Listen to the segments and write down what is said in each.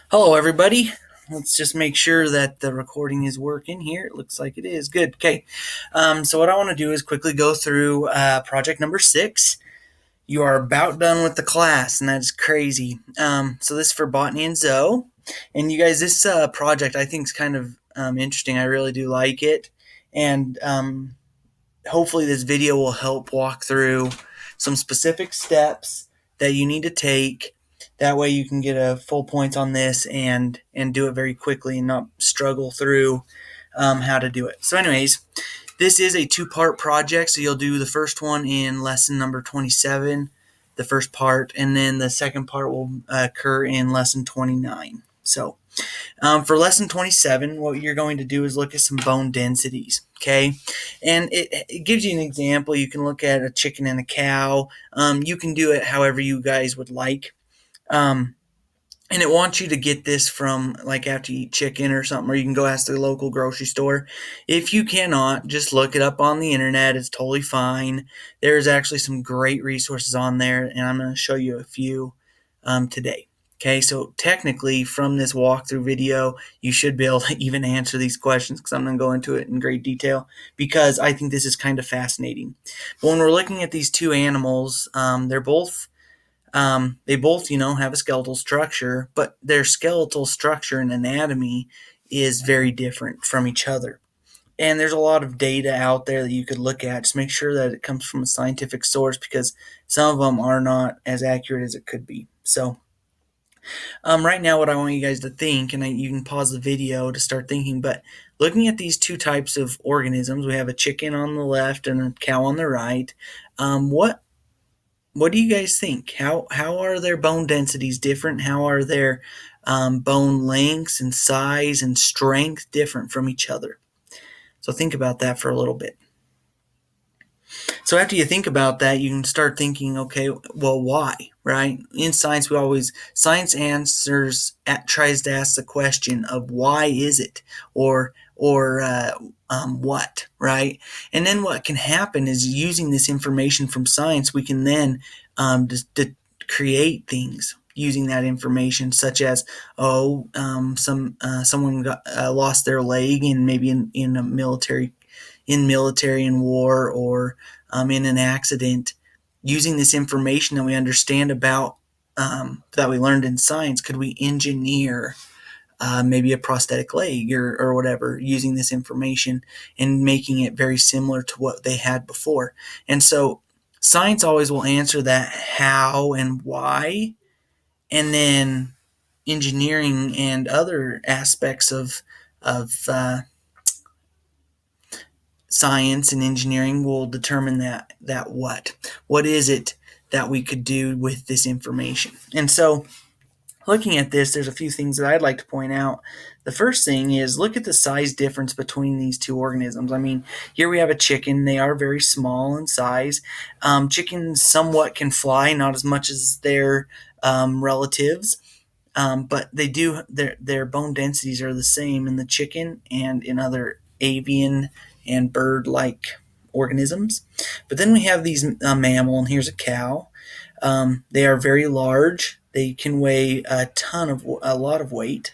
Hello, everybody. Let's just make sure that the recording is working here. It looks like it is. Good. Okay. So, what I want to do is quickly go through project number 6. You are about done with the class, and that's crazy. So, this is for Botany and Zoe. And you guys, this project I think is kind of interesting. I really do like it. And hopefully, this video will help walk through some specific steps that you need to take. That way, you can get a full points on this and do it very quickly and not struggle through how to do it. So, anyways, this is a two-part project. So you'll do the first one in lesson number 27, the first part, and then the second part will occur in lesson 29. So for lesson 27, what you're going to do is look at some bone densities, okay? And it gives you an example. You can look at a chicken and a cow. You can do it however you guys would like. Um, and it wants you to get this from like after you eat chicken or something, or you can go ask the local grocery store. If you cannot, just look it up on the internet. It's totally fine. There's actually some great resources on there, and I'm going to show you a few today. Okay, so technically from this walkthrough video, you should be able to even answer these questions because I'm going to go into it in great detail because I think this is kind of fascinating. But when we're looking at these two animals, they both, have a skeletal structure, but their skeletal structure and anatomy is very different from each other. And there's a lot of data out there that you could look at. Just make sure that it comes from a scientific source because some of them are not as accurate as it could be. So, right now, what I want you guys to think, and you can pause the video to start thinking, but looking at these two types of organisms, we have a chicken on the left and a cow on the right. What do you guys think? How are their bone densities different? How are their bone lengths and size and strength different from each other? So think about that for a little bit. So after you think about that, you can start thinking, okay, well, why? Right? In science, science answers tries to ask the question of why is it or what, right? And then what can happen is using this information from science, we can then create things using that information, such as someone lost their leg and maybe in a military and war or in an accident, using this information that we understand about that we learned in science, could we engineer maybe a prosthetic leg or whatever using this information and making it very similar to what they had before? And so science always will answer that how and why, and then engineering and other aspects of science and engineering will determine that what is it that we could do with this information. And so looking at this, there's a few things that I'd like to point out. The first thing is look at the size difference between these two organisms. I mean, here we have a chicken. They are very small in size. Chickens somewhat can fly, not as much as their relatives, but they do their bone densities are the same in the chicken and in other avian and bird-like organisms. But then we have these mammal, and here's a cow. They are very large. They can weigh a lot of weight.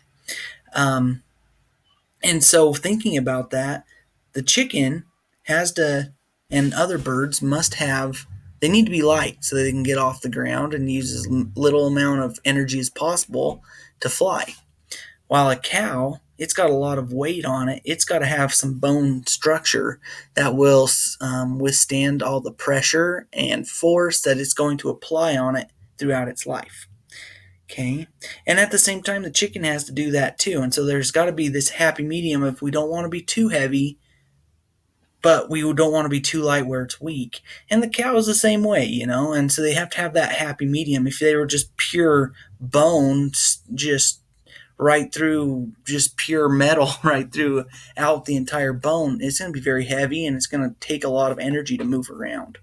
Um, and so, thinking about that, the chicken has to, and other birds must have. They need to be light so they can get off the ground and use as little amount of energy as possible to fly. While a cow, it's got a lot of weight on it. It's got to have some bone structure that will withstand all the pressure and force that it's going to apply on it throughout its life. Okay. And at the same time, the chicken has to do that too. And so there's got to be this happy medium if we don't want to be too heavy, but we don't want to be too light where it's weak. And the cow is the same way. And so they have to have that happy medium. If they were just pure bones, just right through, just pure metal right through out the entire bone, it's going to be very heavy and it's going to take a lot of energy to move around.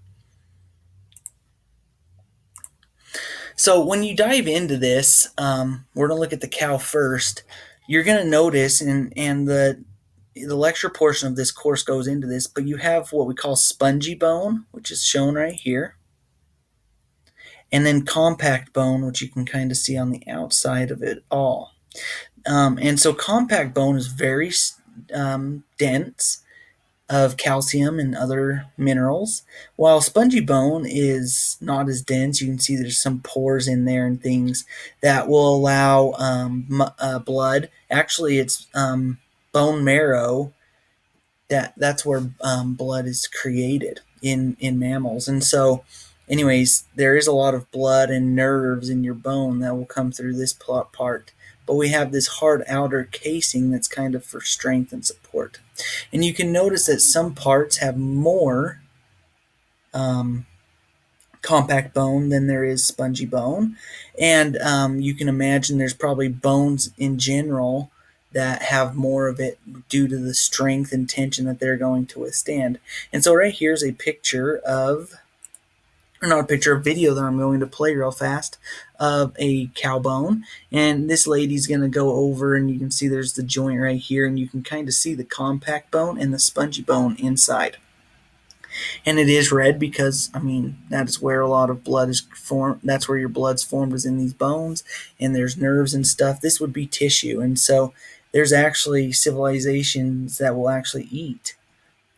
So when you dive into this, we're going to look at the cow first. You're going to notice, and the lecture portion of this course goes into this, but you have what we call spongy bone, which is shown right here, and then compact bone, which you can kind of see on the outside of it all. And so compact bone is very dense of calcium and other minerals, while spongy bone is not as dense. You can see there's some pores in there and things that will allow blood. Actually, it's bone marrow that's where blood is created in mammals. And so, anyways, there is a lot of blood and nerves in your bone that will come through this part. But we have this hard outer casing that's kind of for strength and support. And you can notice that some parts have more um, compact bone than there is spongy bone. And you can imagine there's probably bones in general that have more of it due to the strength and tension that they're going to withstand. And so right here's a picture of, or not a picture, a video that I'm going to play real fast of a cow bone. And this lady's going to go over, and you can see there's the joint right here, and you can kind of see the compact bone and the spongy bone inside. And it is red because, I mean, that is where a lot of blood is formed. That's where your blood's formed, is in these bones, and there's nerves and stuff. This would be tissue. And so there's actually civilizations that will actually eat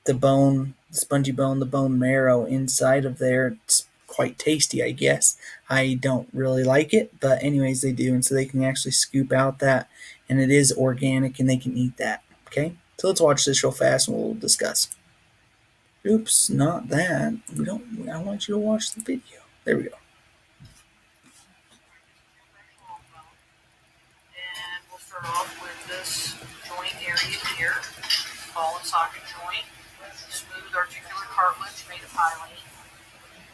the bone, the spongy bone, the bone marrow inside of there. It's quite tasty, I guess. I don't really like it, but anyways, they do. And so they can actually scoop out that, and it is organic, and they can eat that. Okay, so let's watch this real fast and we'll discuss. Oops, not that. We don't. I want you to watch the video. There we go. And we'll start off with this joint area here, ball and socket joint, smooth articular cartilage made of hyaline.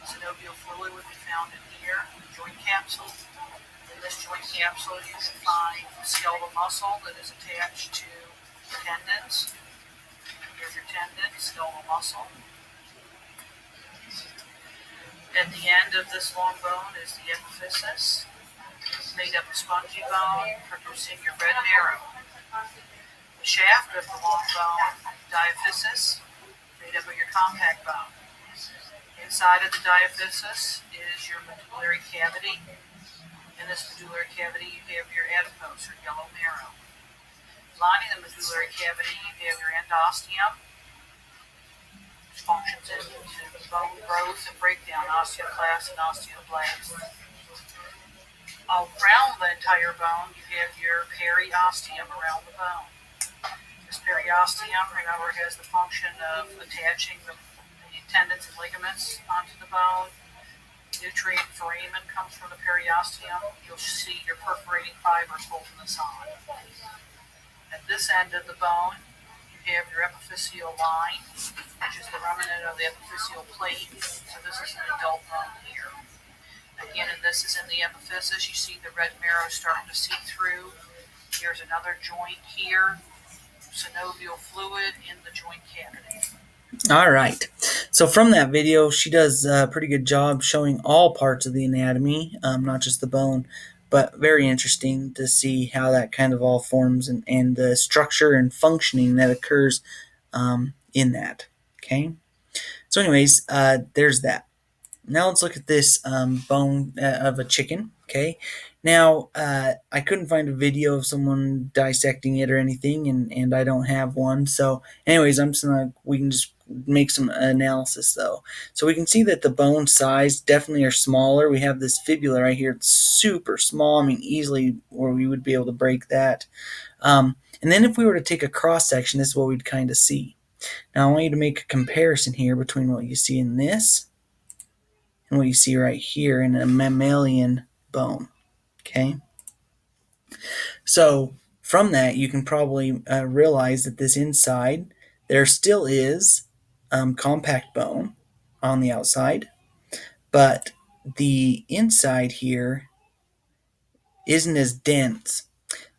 Synovial fluid would be found in here, joint capsule. In this joint capsule, you can find skeletal muscle that is attached to tendons. Here's your tendon, skeletal muscle. At the end of this long bone is the epiphysis, made up of spongy bone, producing your red marrow. The shaft of the long bone, diaphysis, made up of your compact bone. Inside of the diaphysis is your medullary cavity. In this medullary cavity, you have your adipose, or yellow marrow. Lining the medullary cavity, you have your endosteum, which functions into bone growth and breakdown, osteoclast and osteoblasts. Around the entire bone, you have your periosteum around the bone. This periosteum, remember, has the function of attaching the tendons and ligaments onto the bone. Nutrient foramen comes from the periosteum. You'll see your perforating fibers holding this on. At this end of the bone, you have your epiphyseal line, which is the remnant of the epiphyseal plate. So this is an adult bone here. Again, and this is in the epiphysis. You see the red marrow starting to see through. Here's another joint here. Synovial fluid in the joint cavity. All right. So from that video, she does a pretty good job showing all parts of the anatomy, not just the bone, but very interesting to see how that kind of all forms, and the structure and functioning that occurs in that. Okay. So anyways, there's that. Now let's look at this bone of a chicken. Okay. Now, I couldn't find a video of someone dissecting it or anything, and I don't have one. So, anyways, we can just make some analysis though. So we can see that the bone size definitely are smaller. We have this fibula right here. It's super small. I mean, easily, or we would be able to break that. And then if we were to take a cross section, this is what we'd kind of see. Now, I want you to make a comparison here between what you see in this and what you see right here in a mammalian bone. Okay. So from that, you can probably realize that this inside, there still is compact bone on the outside, but the inside here isn't as dense.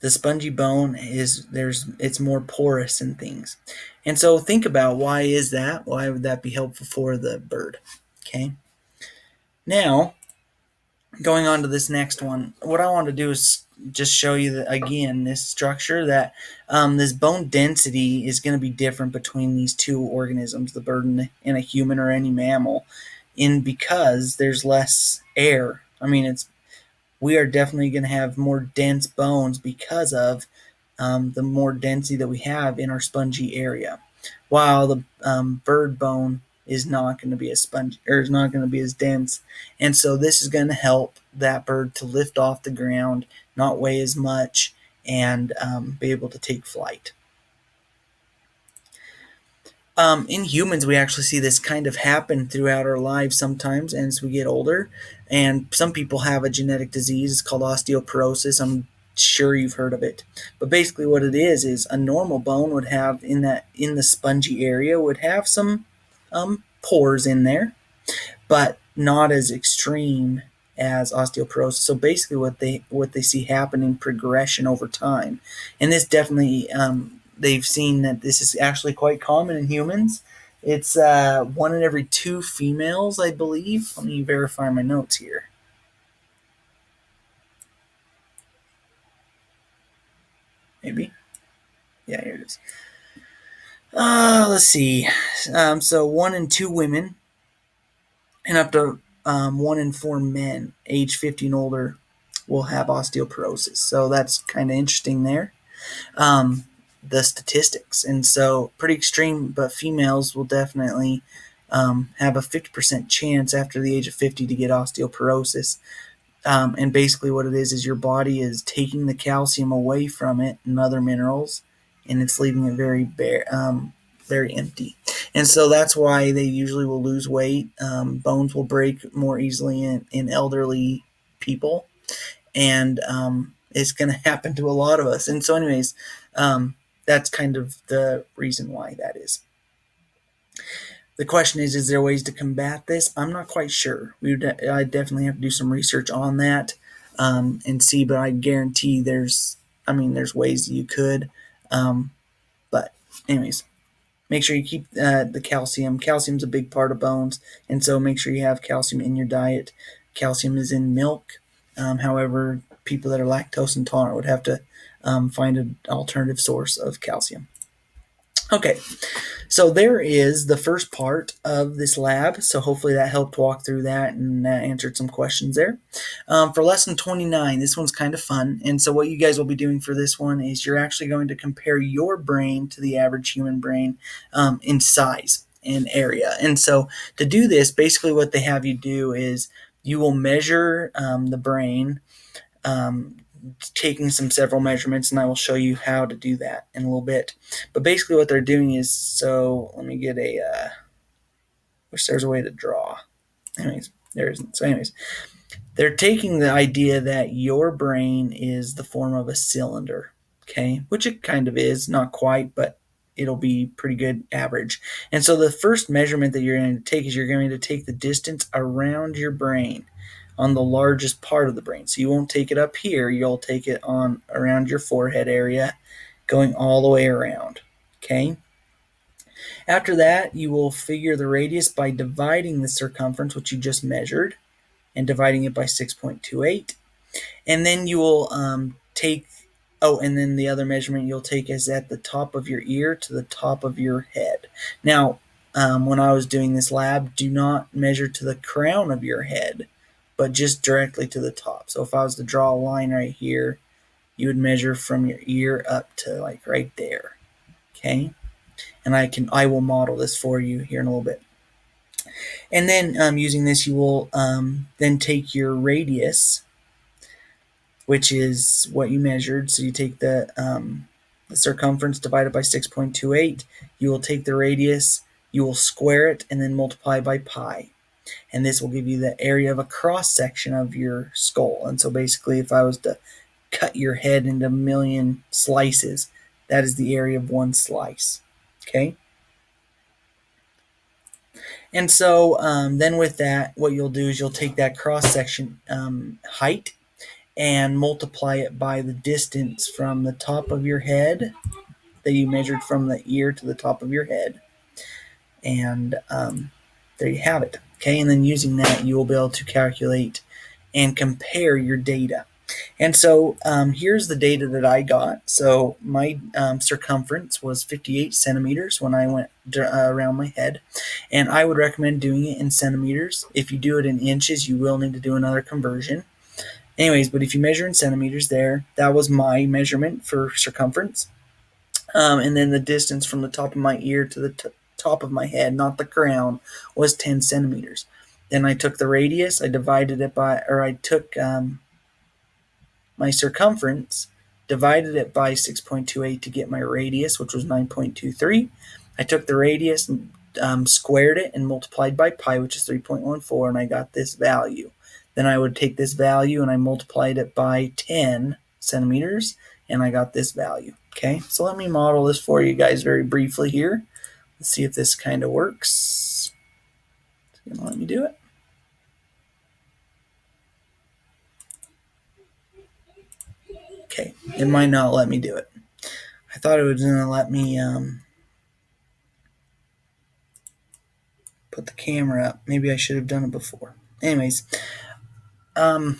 The spongy bone it's more porous and things. And so think about, why is that? Why would that be helpful for the bird? Okay. Now, going on to this next one, what I want to do is just show you that, again, this structure, that this bone density is going to be different between these two organisms, the bird and a human or any mammal, in because there's less air. I mean, it's we are definitely going to have more dense bones because of the more density that we have in our spongy area, while the bird bone is not going to be as spongy or is not going to be as dense. And so this is going to help that bird to lift off the ground, not weigh as much, and be able to take flight. In humans, we actually see this kind of happen throughout our lives sometimes as we get older. And some people have a genetic disease. It's called osteoporosis. I'm sure you've heard of it. But basically, what it is a normal bone would have in the spongy area would have some pores in there, but not as extreme as osteoporosis. So basically, what they see happen in progression over time, and this definitely they've seen that this is actually quite common in humans. It's one in every two females, I believe. Let me verify my notes here. Maybe. Yeah, here it is. Let's see. So one in two women and up to one in four men age 50 and older will have osteoporosis. So that's kind of interesting there. Um, the statistics. And so pretty extreme, but females will definitely have a 50% chance after the age of 50 to get osteoporosis. And basically, what it is your body is taking the calcium away from it and other minerals, and it's leaving it very bare, very empty. And so that's why they usually will lose weight. Bones will break more easily in elderly people, and it's going to happen to a lot of us. And so, anyways, that's kind of the reason why that is. The question is there ways to combat this? I'm not quite sure. I definitely have to do some research on that and see, but I guarantee there's ways that you could. Um, but, anyways, make sure you keep the calcium. Calcium's a big part of bones, and so make sure you have calcium in your diet. Calcium is in milk. However, people that are lactose intolerant would have to find an alternative source of calcium. Okay, so there is the first part of this lab. So hopefully that helped walk through that and answered some questions there. For lesson 29, this one's kind of fun. And so what you guys will be doing for this one is you're actually going to compare your brain to the average human brain in size and area. And so to do this, basically what they have you do is you will measure the brain, um, taking some several measurements, and I will show you how to do that in a little bit. But basically what they're doing is, so let me get wish there's a way to draw. Anyways, there isn't. So anyways, they're taking the idea that your brain is the form of a cylinder, okay, which it kind of is, not quite, but it'll be pretty good average. And so the first measurement that you're going to take is you're going to take the distance around your brain on the largest part of the brain. So you won't take it up here, you'll take it on around your forehead area, going all the way around, okay? After that, you will figure the radius by dividing the circumference, which you just measured, and dividing it by 6.28. And then you will and then the other measurement you'll take is at the top of your ear to the top of your head. Now, when I was doing this lab, do not measure to the crown of your head, but just directly to the top. So if I was to draw a line right here, you would measure from your ear up to like right there. Okay? And I will model this for you here in a little bit. And then using this, you will then take your radius, which is what you measured. So you take the circumference divided by 6.28. You will take the radius, you will square it, and then multiply by pi. And this will give you the area of a cross section of your skull. And so basically, if I was to cut your head into a million slices, that is the area of one slice. Okay? And so then with that, what you'll do is you'll take that cross section height and multiply it by the distance from the top of your head that you measured from the ear to the top of your head. And there you have it. Okay, and then using that, you will be able to calculate and compare your data. And so here's the data that I got. So my circumference was 58 centimeters when I went around my head. And I would recommend doing it in centimeters. If you do it in inches, you will need to do another conversion. Anyways, but if you measure in centimeters there, that was my measurement for circumference. And then the distance from the top of my ear to the top of my head, not the crown, was 10 centimeters. Then I took the radius, I divided it by, or I took my circumference, divided it by 6.28 to get my radius, which was 9.23. I took the radius, squared it, and multiplied by pi, which is 3.14, and I got this value. Then I would take this value and I multiplied it by 10 centimeters, and I got this value. Okay, so let me model this for you guys very briefly here. Let's see if this kind of works. It's going to let me do it. Okay, it might not let me do it. I thought it was going to let me put the camera up. Maybe I should have done it before. Anyways, nope.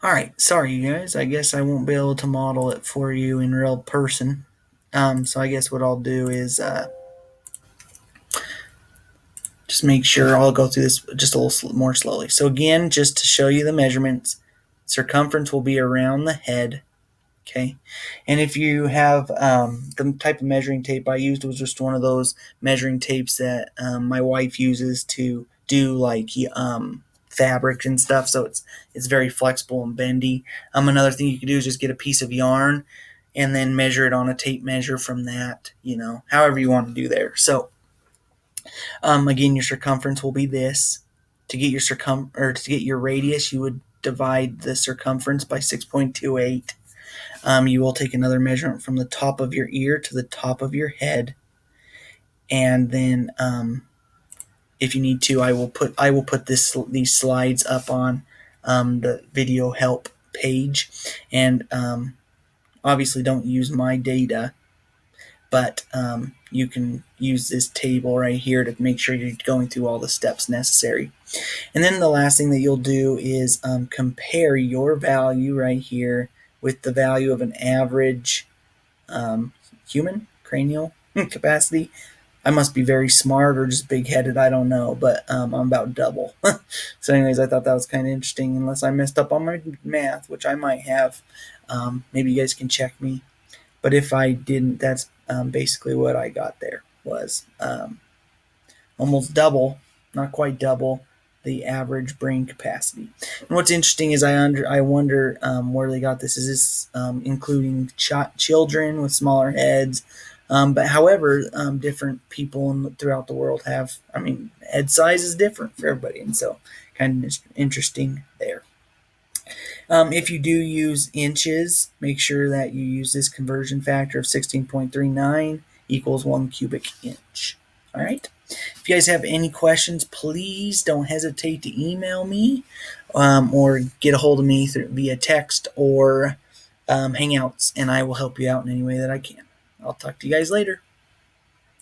All right, sorry you guys. I guess I won't be able to model it for you in real person. So I guess what I'll do is just make sure I'll go through this just a little more slowly. So again, just to show you the measurements, circumference will be around the head. Okay, and if you have the type of measuring tape I used was just one of those measuring tapes that my wife uses to do like fabric and stuff, so it's very flexible and bendy. Another thing you can do is just get a piece of yarn and then measure it on a tape measure from that, however you want to do there. So again, your circumference will be this. To get your to get your radius, you would divide the circumference by 6.28. You will take another measurement from the top of your ear to the top of your head, and then if you need to, I will put these slides up on the video help page, and obviously don't use my data, but you can use this table right here to make sure you're going through all the steps necessary. And then the last thing that you'll do is compare your value right here with the value of an average human cranial capacity. I must be very smart or just big-headed, I don't know, but I'm about double. So anyways, I thought that was kind of interesting, unless I messed up on my math, which I might have. Maybe you guys can check me. But if I didn't, that's basically what I got there, was almost double, not quite double, the average brain capacity. And what's interesting is I wonder where they got this. Is this including children with smaller heads? But however, different people throughout the world have, head size is different for everybody. And so kind of interesting there. If you do use inches, make sure that you use this conversion factor of 16.39 equals 1 cubic inch. All right. If you guys have any questions, please don't hesitate to email me or get a hold of me via text or Hangouts, and I will help you out in any way that I can. I'll talk to you guys later.